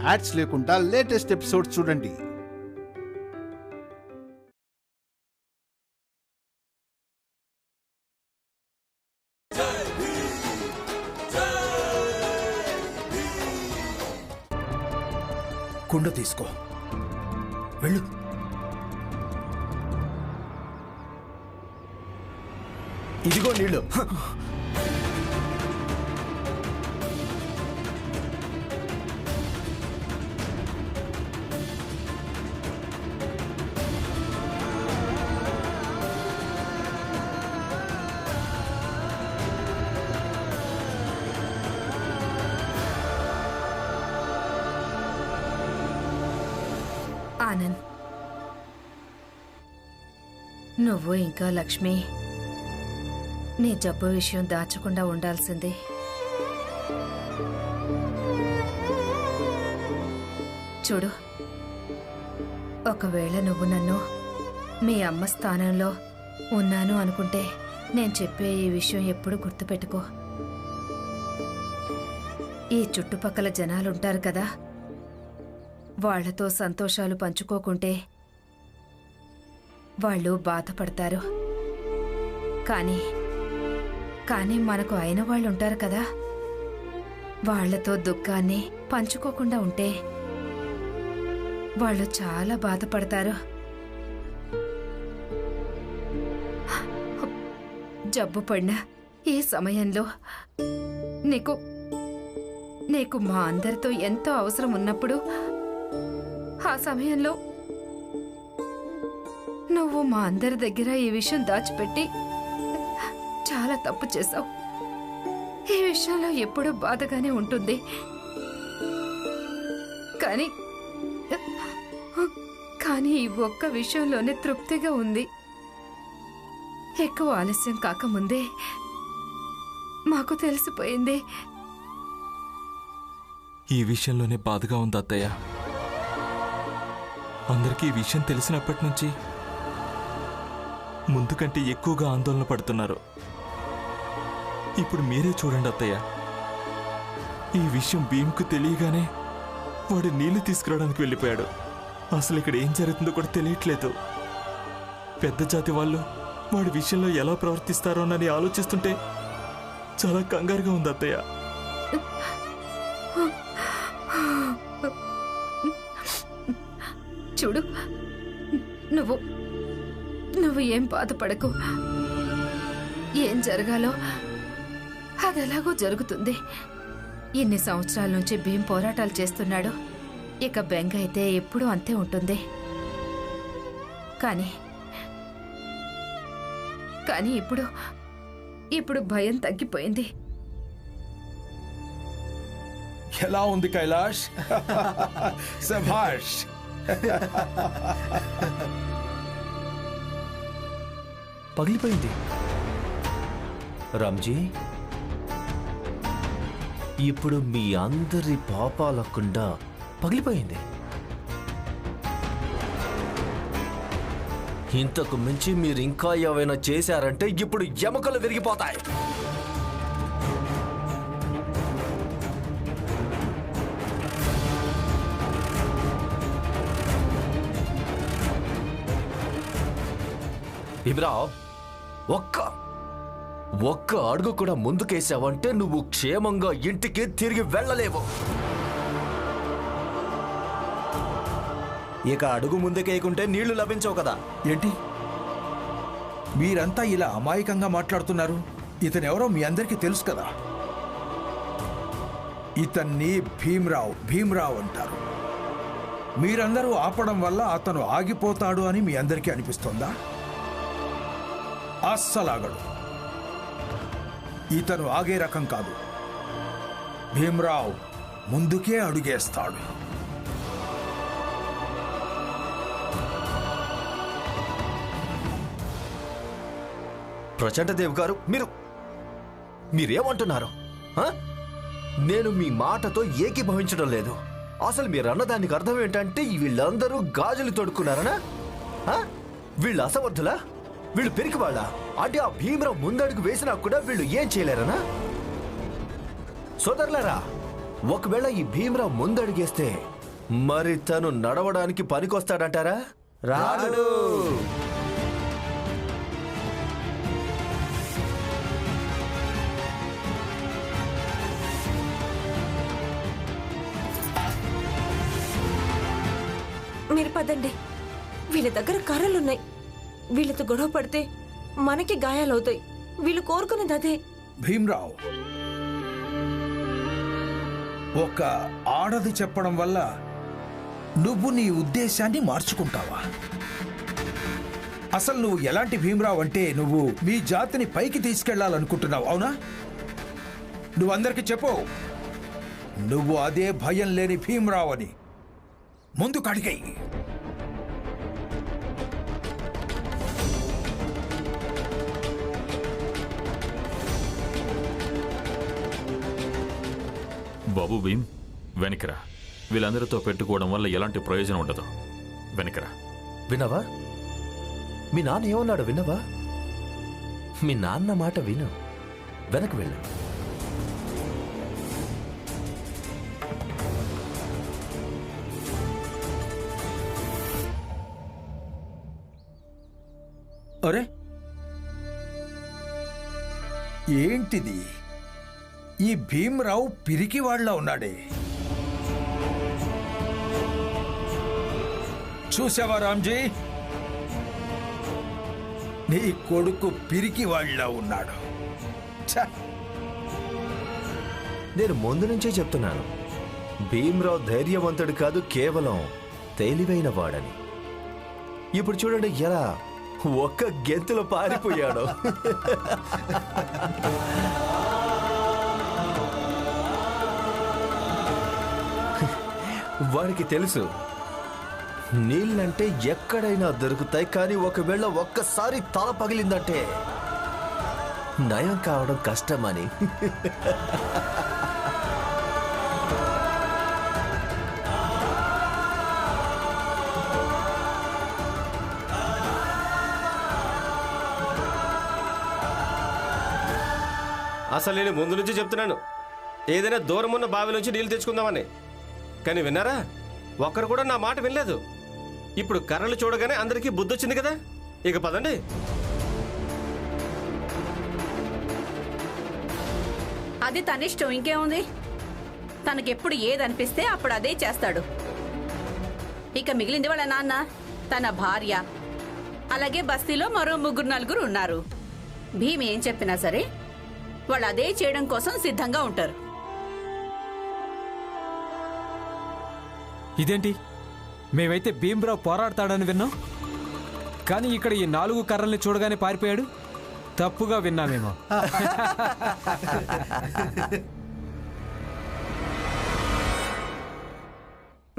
Ads లేకుండా latest episodes చూడండి. కుండ తీసుకో, వెళ్ళు. ఇదిగో నీళ్ళు. ఆనంద్, నువ్వు ఇంకా లక్ష్మి నీ జబ్బు విషయం దాచకుండా ఉండాల్సిందే. చూడు, ఒకవేళ నువ్వు నన్ను మీ అమ్మ స్థానంలో ఉన్నాను అనుకుంటే నేను చెప్పే ఈ విషయం ఎప్పుడు గుర్తుపెట్టుకో. ఈ చుట్టుపక్కల జనాలుంటారు కదా, వాళ్లతో సంతోషాలు పంచుకోకుంటే వాళ్ళు బాధపడతారు. కానీ మనకు అయిన వాళ్ళుంటారు కదా, వాళ్లతో దుఃఖాన్ని పంచుకోకుండా ఉంటే వాళ్ళు చాలా బాధపడతారు. జబ్బు పడిన ఈ సమయంలో నీకు మా అందరితో ఎంతో అవసరం ఉన్నప్పుడు ఆ సమయంలో నువ్వు మా అందరి దగ్గర ఈ విషయం దాచిపెట్టి చాలా తప్పు చేశావు. ఈ విషయంలో ఎప్పుడూ బాధగానే ఉంటుంది. కానీ ఈ ఒక్క విషయంలోనే తృప్తిగా ఉంది. ఎక్కువ ఆలస్యం కాకముందే మాకు తెలిసిపోయింది. ఈ విషయంలోనే బాధగా ఉంది అత్తయ్య. అందరికీ ఈ విషయం తెలిసినప్పటి నుంచి ముందు కంటే ఎక్కువగా ఆందోళన పడుతున్నారు. ఇప్పుడు మీరే చూడండి అత్తయ్య, ఈ విషయం భీమ్కు తెలియగానే వాడు నీళ్లు తీసుకురావడానికి వెళ్ళిపోయాడు. అసలు ఇక్కడ ఏం జరుగుతుందో కూడా తెలియట్లేదు. పెద్ద జాతి వాళ్ళు వాడి విషయంలో ఎలా ప్రవర్తిస్తారోనని ఆలోచిస్తుంటే చాలా కంగారుగా ఉంది అత్తయ్య. చూడు, నువ్వు ఏం బాధపడకు. ఏం జరగాలో అదెలాగో జరుగుతుంది. ఇన్ని సంవత్సరాల నుంచి భీమ్ పోరాటాలు చేస్తున్నాడు. ఇక బెంగ అయితే ఎప్పుడూ అంతే ఉంటుంది. కానీ ఇప్పుడు భయం తగ్గిపోయింది. ఎలా ఉంది కైలాష్? శభాష్. పగిలిపోయింది రామ్జీ. ఇప్పుడు మీ అందరి పాపాలకుండా పగిలిపోయింది. ఇంతకు మించి మీరు ఇంకా ఏమైనా చేశారంటే ఇప్పుడు ఎముకలు విరిగిపోతాయి. భీమ్రావ్, ఒక్క అడుగు కూడా ముందుకేసావంటే నువ్వు క్షేమంగా ఇంటికి తిరిగి వెళ్ళలేవు. ఇక అడుగు ముందుకేయకుంటే నీళ్లు లభించవు కదా. ఏంటి మీరంతా ఇలా అమాయకంగా మాట్లాడుతున్నారు? ఇతనెవరో మీ అందరికీ తెలుసు కదా. ఇతన్ని భీమ్రావ్ అంటారు. మీరందరూ ఆపడం వల్ల అతను ఆగిపోతాడు అని మీ అందరికీ అనిపిస్తోందా? అస్సలాగడు. ఇతను ఆగే రకం కాదు. భీమ్రావ్ ముందుకే అడుగేస్తాడు. ప్రచండదేవ్ గారు, మీరేమంటున్నారు? నేను మీ మాటతో ఏకీభవించడం లేదు. అసలు మీరు అన్నదానికి అర్థం ఏంటంటే వీళ్ళందరూ గాజులు తొడుక్కున్నారనా? వీళ్ళు అసమర్థులా? వీళ్ళు పెరిగివాళ్ళ? అంటే ఆ భీమరావు ముందడుగు వేసినా కూడా వీళ్ళు ఏం చేయలేరనా? సోదరులారా, ఒకవేళ ఈ భీమరావు ముందడిగేస్తే మరి తను నడవడానికి పనికొస్తాడంటారా? రాడు. మీరు పదండి. వీళ్ళ దగ్గర కర్రలున్నాయి. వీళ్ళతో గొడవ పడితే మనకి గాయాలవుతాయి. వీళ్ళు కోరుకున్నది అదే. భీమ్రావ్, ఒక ఆడది చెప్పడం వల్ల నువ్వు నీ ఉద్దేశాన్ని మార్చుకుంటావా? అసలు నువ్వు ఎలాంటి భీమ్రావ్ అంటే నువ్వు మీ జాతిని పైకి తీసుకెళ్లాలనుకుంటున్నావు, అవునా? నువ్వందరికీ చెప్పు, నువ్వు అదే భయం లేని భీమ్రావ్ అని. ముందు కడిగేయి. బాబు భీమ్, వెనకరా. వీళ్ళందరితో పెట్టుకోవడం వల్ల ఎలాంటి ప్రయోజనం ఉండదు. వెనకరా. వినవా? మీ నాన్న ఏమన్నాడు వినవా? మీ నాన్న మాట విను. వెనక్కి వెళ్ళు. అరే, ఏంటిది? ఈ భీమ్రావు పిరికి వాళ్ళ ఉన్నాడే. చూసావా రామ్జీ, నీ కొడుకు పిరికి వాళ్ళ ఉన్నాడు. ఛ! నేను ముందు నుంచే చెప్తున్నాను, భీమరావు ధైర్యవంతుడు కాదు, కేవలం తెలివైన వాడని. ఇప్పుడు చూడండి ఎలా ఒక్క గెంతులో పారిపోయాడు. వాడికి తెలుసు నీళ్ళంటే ఎక్కడైనా దొరుకుతాయి, కానీ ఒకవేళ ఒక్కసారి తల పగిలిందంటే నయం కావడం కష్టమని. అసలు నేను ముందు నుంచి చెప్తున్నాను, ఏదైనా దూరం ఉన్న బావి నుంచి నీళ్లు తెచ్చుకుందామని. కానీ విన్నారా? ఒక్కరు కూడా నా మాట వినలేదు. ఇప్పుడు కర్రలు చూడగానే అందరికీ బుద్ధి వచ్చింది కదా. ఇక పదండి. అది తనిష్టం, ఇంకేముంది? తనకెప్పుడు ఏదనిపిస్తే అప్పుడు అదే చేస్తాడు. ఇక మిగిలింది వాళ్ళ నాన్న, తన భార్య, అలాగే బస్తీలో మరో 3-4 ఉన్నారు. భీమ్ ఏం చెప్పినా సరే వాళ్ళు అదే చేయడం కోసం సిద్ధంగా ఉంటారు. ఇదేంటి, మేమైతే భీమ్రావు పోరాడతాడని విన్నాం, కానీ ఇక్కడ ఈ 4 కర్రల్ని చూడగానే పారిపోయాడు. తప్పుగా విన్నామేమో.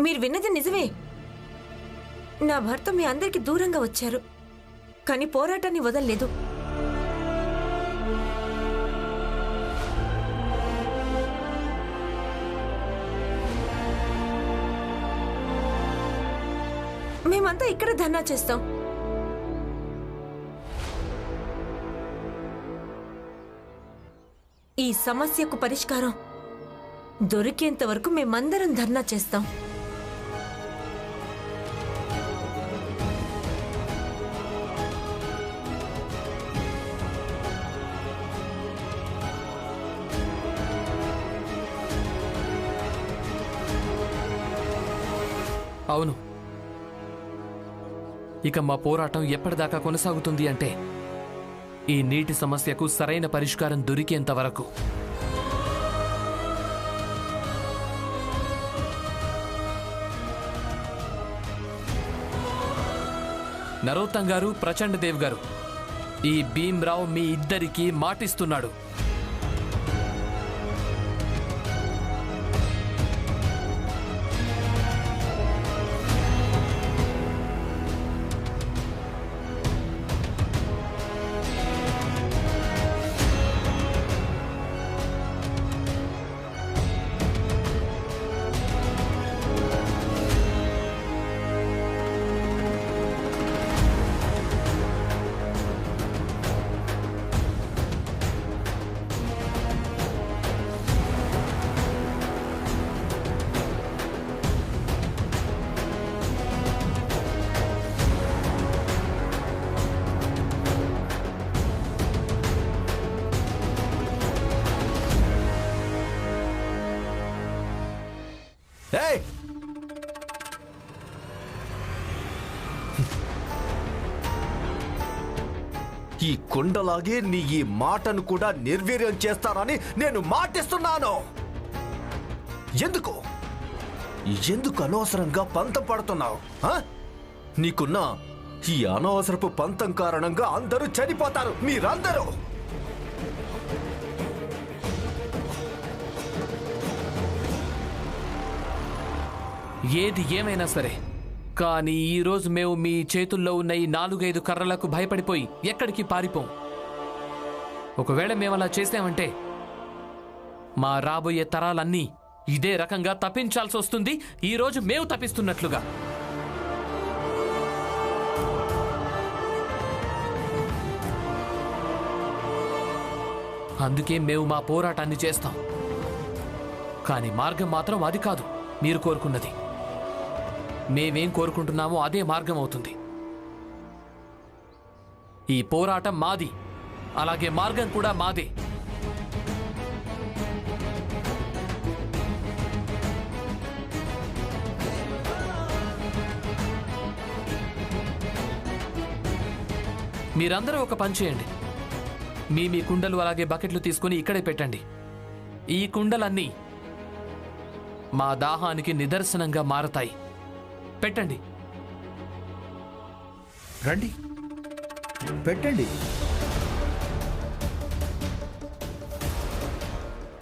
మీరు విన్నది నిజమే. నా భర్త మీ అందరికి దూరంగా వచ్చారు, కానీ పోరాటాన్ని వదలలేదు. మేమంతా ఇక్కడ ధర్నా చేస్తాం. ఈ సమస్యకు పరిష్కారం దొరికేంత వరకు మేమందరం ధర్నా చేస్తాం. అవును, ఇక మా పోరాటం ఎప్పటిదాకా కొనసాగుతుంది అంటే ఈ నీటి సమస్యకు సరైన పరిష్కారం దొరికేంత వరకు. నరోత్తం గారు, ప్రచండ్ దేవ్ గారు, ఈ భీమ్రావు మీ ఇద్దరికీ మాటిస్తున్నాడు. ఏయ్! ఈ కొండలాగే నీ ఈ మాటను కూడా నిర్వీర్యం చేస్తానని నేను మాటిస్తున్నాను. ఎందుకు అనవసరంగా పంతం పడుతున్నావు? నీకున్న ఈ అనవసరపు పంతం కారణంగా అందరూ చనిపోతారు, మీరందరూ. ఏది ఏమైనా సరే, కానీ ఈరోజు మేము మీ చేతుల్లో ఉన్న ఈ 4-5 కర్రలకు భయపడిపోయి ఎక్కడికి పారిపోం. ఒకవేళ మేము అలా చేసామంటే మా రాబోయే తరాలన్నీ ఇదే రకంగా తప్పించాల్సి వస్తుంది, ఈరోజు మేము తప్పిస్తున్నట్లుగా. అందుకే మేము మా పోరాటాన్ని చేస్తాం. కానీ మార్గం మాత్రం అది కాదు మీరు కోరుకున్నది. మేమేం కోరుకుంటున్నామో అదే మార్గం అవుతుంది. ఈ పోరాటం మాది, అలాగే మార్గం కూడా మాదే. మీరందరూ ఒక పని చేయండి. మీ కుండలు అలాగే బకెట్లు తీసుకుని ఇక్కడే పెట్టండి. ఈ కుండలన్నీ మా దాహానికి నిదర్శనంగా మారతాయి. పెట్టండి. రండి, పెట్టండి.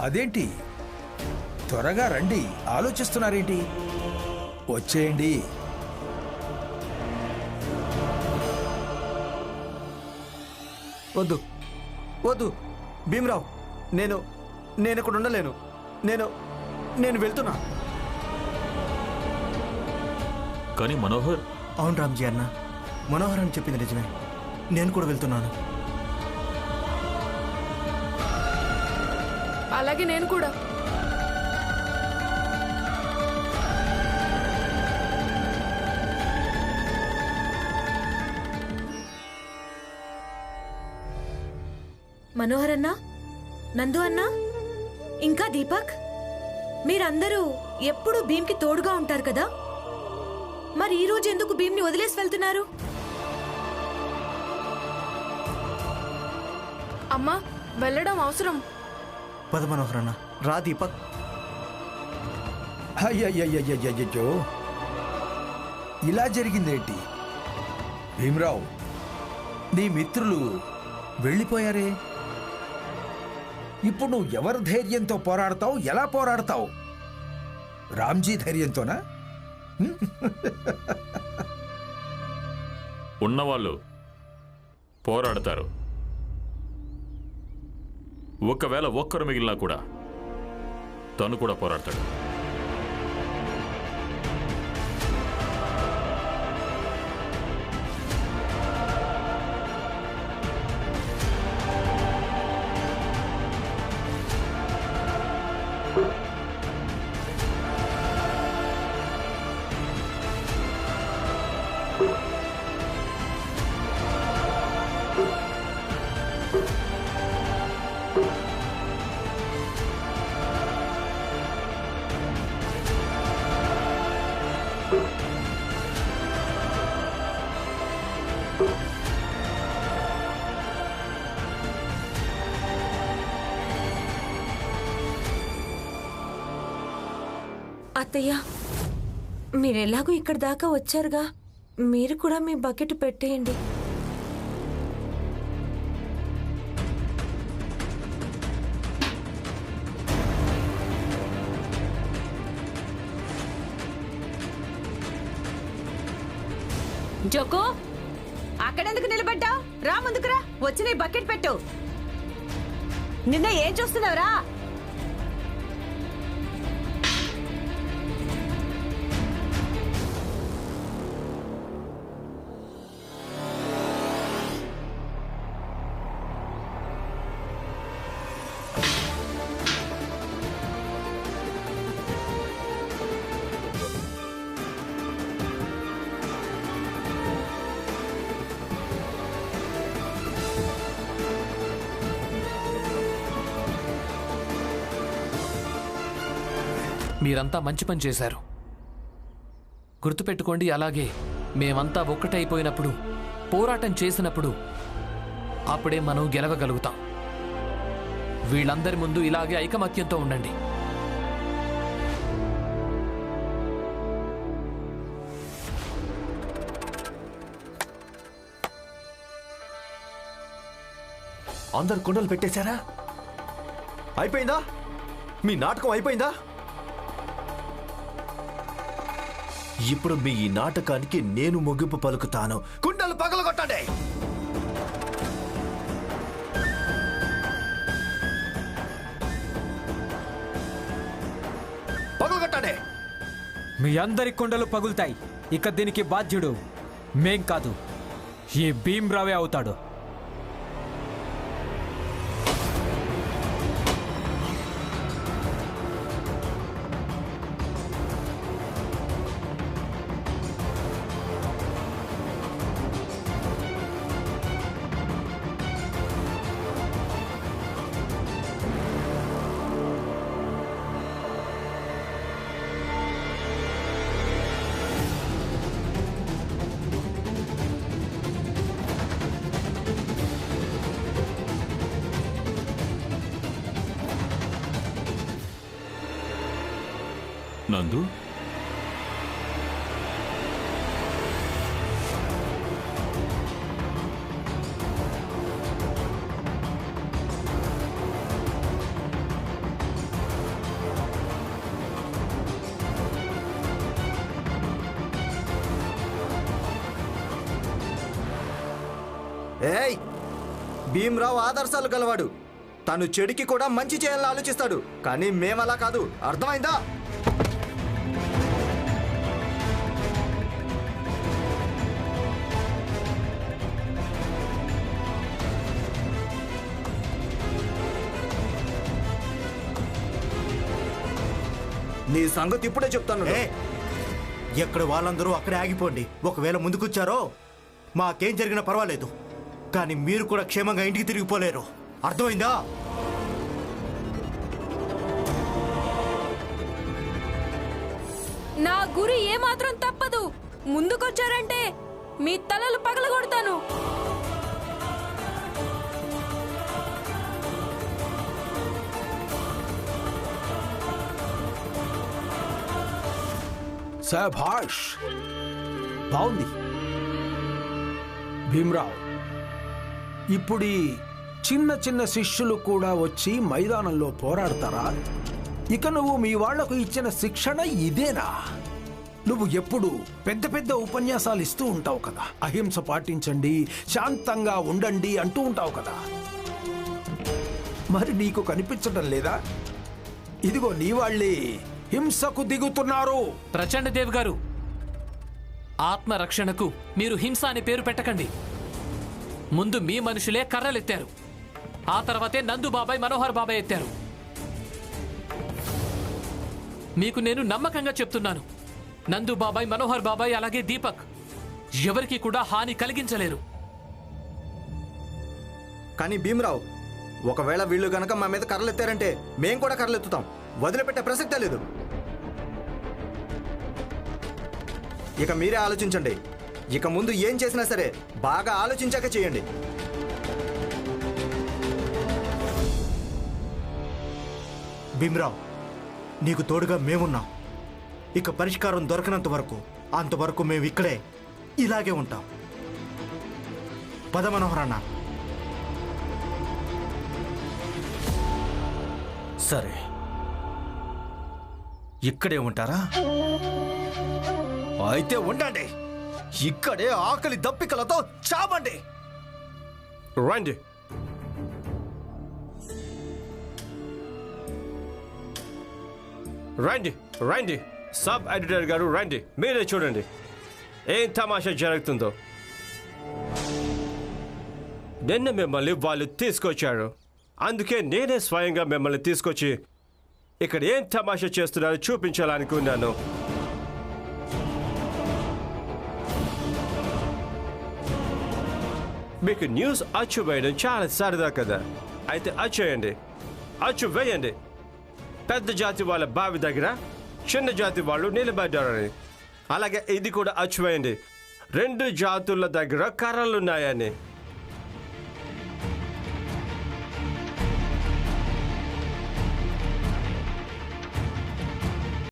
అదేంటి, త్వరగా రండి, ఆలోచిస్తున్నారేంటి? వచ్చేయండి. వద్దు వద్దు భీమరావు, నేను ఇక్కడ ఉండలేను. నేను వెళ్తున్నా. కానీ మనోహర్. అవును రామ్జీ అన్న, మనోహర్ అని చెప్పింది నిజమే. నేను కూడా వెళ్తున్నాను. అలాగే నేను కూడా. మనోహర్ అన్నా, నందు అన్నా, ఇంకా దీపక్, మీరందరూ ఎప్పుడూ భీమ్కి తోడుగా ఉంటారు కదా, మరి ఈ రోజు ఎందుకు భీమ్ని వదిలేసి వెళ్తున్నారు? అమ్మా, వెళ్ళడం అవసరం. పద మనోహర్ అన్న, రా దీపక్. అయ్యయ్యయ్యయ్యయ్యో, ఇలా జరిగిందేంటి? భీమరావు, నీ మిత్రులు వెళ్ళిపోయారే. ఇప్పుడు నువ్వు ఎవరి ధైర్యంతో పోరాడతావు? ఎలా పోరాడతావు? రామ్జీ ధైర్యంతోనా? ఉన్నవాళ్ళు పోరాడతారు. ఒకవేళ ఒక్కరు మిగిలినా కూడా తను కూడా పోరాడతాడు. అత్తయ్య, మీరెలాగూ ఇక్కడి దాకా వచ్చారుగా, మీరు కూడా మీ బకెట్ పెట్టేయండి. జోకు, అక్కడెందుకు నిలబడ్డావు? రా ముందుకురా, వచ్చి నీ బకెట్ పెట్టు. నిన్న ఏం చూస్తున్నావురా? మీరంతా మంచి పని చేశారు. గుర్తుపెట్టుకోండి, అలాగే మేమంతా ఒక్కటైపోయినప్పుడు, పోరాటం చేసినప్పుడు అప్పుడే మనం గెలవగలుగుతాం. వీళ్ళందరి ముందు ఇలాగే ఐకమత్యంతో ఉండండి. అందరు కుండలు పెట్టేశారా? అయిపోయిందా? మీ నాటకం అయిపోయిందా? ఇప్పుడు మీ ఈ నాటకానికి నేను ముగింపు పలుకుతాను. కుండలు పగలగొట్టండి. పగలగొట్టండి. మీ అందరి కొండలు పగులుతాయి. ఇక దీనికి బాధ్యుడు మేం కాదు, ఈ భీమ్రావే అవుతాడు. నందు, ఏయ్, భీమ్రావు ఆదర్శాలు గలవాడు. తను చెడుకి కూడా మంచి చేయాలని ఆలోచిస్తాడు. కానీ మేమలా కాదు, అర్థమైందా? నీ సంగతి ఇప్పుడే చెప్తాను. ఎక్కడ వాళ్ళందరూ అక్కడే ఆగిపోండి. ఒకవేళ ముందుకొచ్చారో మాకేం జరిగినా పర్వాలేదు, కానీ మీరు కూడా క్షేమంగా ఇంటికి తిరిగిపోలేరు. అర్థమైందా? నా గురి ఏమాత్రం తప్పదు. ముందుకొచ్చారంటే మీ తలలు పగలగొడతాను. శభాష్, బాగుంది భీమ్రావ్. ఇప్పుడు ఈ చిన్న చిన్న శిష్యులు కూడా వచ్చి మైదానంలో పోరాడతారా? ఇక నువ్వు మీ వాళ్లకు ఇచ్చిన శిక్షణ ఇదేనా? నువ్వు ఎప్పుడు పెద్ద పెద్ద ఉపన్యాసాలు ఇస్తూ ఉంటావు కదా, అహింస పాటించండి, శాంతంగా ఉండండి అంటూ ఉంటావు కదా. మరి నీకు కనిపించడం లేదా? ఇదిగో నీ వాళ్ళే హింసకు దిగుతున్నారు. ప్రచండ దేవ్ గారు, ఆత్మరక్షణకు మీరు హింస అని పేరు పెట్టకండి. ముందు మీ మనుషులే కర్రలెత్తారు, ఆ తర్వాతే నందు బాబాయ్, మనోహర్ బాబాయ్ ఎత్తారు. మీకు నేను నమ్మకంగా చెప్తున్నాను, నందు బాబాయ్, మనోహర్ బాబాయ్ అలాగే దీపక్ ఎవరికి కూడా హాని కలిగించలేరు. కానీ భీమ్రావ్, ఒకవేళ వీళ్ళు గనక మా మీద కర్రలెత్తారంటే మేం కూడా కర్రలెత్తుతాం. వదిలిపెట్టే ప్రసక్తే లేదు. ఇక మీరే ఆలోచించండి. ఇక ముందు ఏం చేసినా సరే బాగా ఆలోచించాక చేయండి. భీమ్రావ్, నీకు తోడుగా మేమున్నాం. ఇక పరిష్కారం దొరకనంత వరకు అంతవరకు మేము ఇక్కడే ఇలాగే ఉంటాం. పద మనోహర్ అన్న. సరే, ఇక్కడే ఉంటారా? అయితే ఉండండి. ఇక్కడే ఆకలి దప్పికలతో చావండి. రండి. రండి రండి, సబ్ ఎడిటర్ గారు రండి. మీరే చూడండి ఏం తమాషా జరుగుతుందో. నిన్న మిమ్మల్ని వాళ్ళు తీసుకొచ్చారు, అందుకే నేనే స్వయంగా మిమ్మల్ని తీసుకొచ్చి ఇక్కడ ఏం తమాషా చేస్తున్నారో చూపించాలనుకున్నాను. మీకు న్యూస్ అచ్చు వేయడం చాలా సరదా కదా, అయితే అచ్చు వేయండి. అచ్చు వేయండి. పెద్ద జాతి వాళ్ళ బావి దగ్గర చిన్న జాతి వాళ్ళు నిలబడ్డారని. అలాగే ఇది కూడా అచ్చిపోయింది, 2 జాతుల దగ్గర కర్రలున్నాయని.